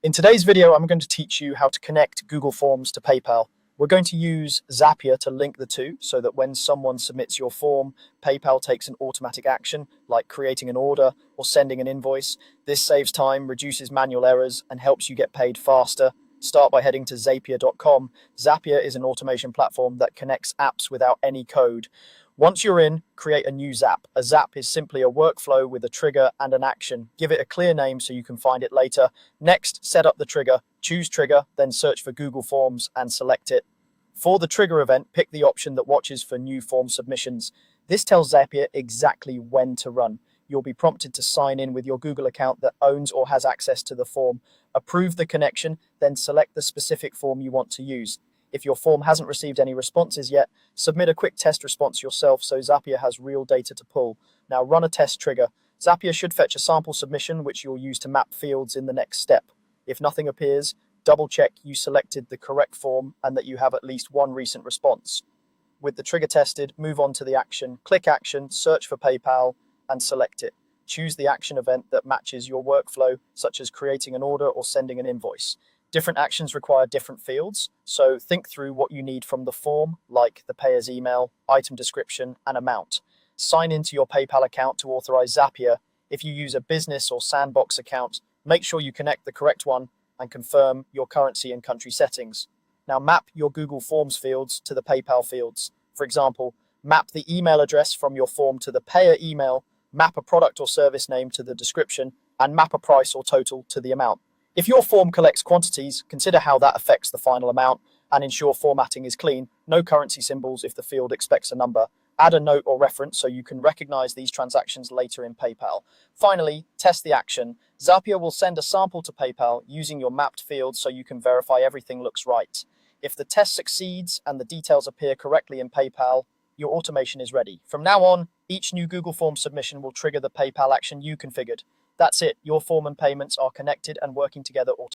In today's video, I'm going to teach you how to connect Google Forms to PayPal. We're going to use Zapier to link the two so that when someone submits your form, PayPal takes an automatic action, like creating an order or sending an invoice. This saves time, reduces manual errors, and helps you get paid faster. Start by heading to Zapier.com. Zapier is an automation platform that connects apps without any code. Once you're in, create a new Zap. A Zap is simply a workflow with a trigger and an action. Give it a clear name so you can find it later. Next, set up the trigger. Choose trigger, then search for Google Forms and select it. For the trigger event, pick the option that watches for new form submissions. This tells Zapier exactly when to run. You'll be prompted to sign in with your Google account that owns or has access to the form. Approve the connection, then select the specific form you want to use. If your form hasn't received any responses yet, submit a quick test response yourself so Zapier has real data to pull. Now run a test trigger. Zapier should fetch a sample submission which you'll use to map fields in the next step. If nothing appears, double check you selected the correct form and that you have at least one recent response. With the trigger tested, move on to the action. Click action, search for PayPal, and select it. Choose the action event that matches your workflow, such as creating an order or sending an invoice. Different actions require different fields, so think through what you need from the form, like the payer's email, item description, and amount. Sign into your PayPal account to authorize Zapier. If you use a business or sandbox account, make sure you connect the correct one and confirm your currency and country settings. Now map your Google Forms fields to the PayPal fields. For example, map the email address from your form to the payer email, map a product or service name to the description, and map a price or total to the amount. If your form collects quantities, consider how that affects the final amount and ensure formatting is clean, no currency symbols if the field expects a number. Add a note or reference so you can recognize these transactions later in PayPal. Finally, test the action. Zapier will send a sample to PayPal using your mapped fields so you can verify everything looks right. If the test succeeds and the details appear correctly in PayPal, your automation is ready. From now on, each new Google Forms submission will trigger the PayPal action you configured. That's it. Your form and payments are connected and working together automatically.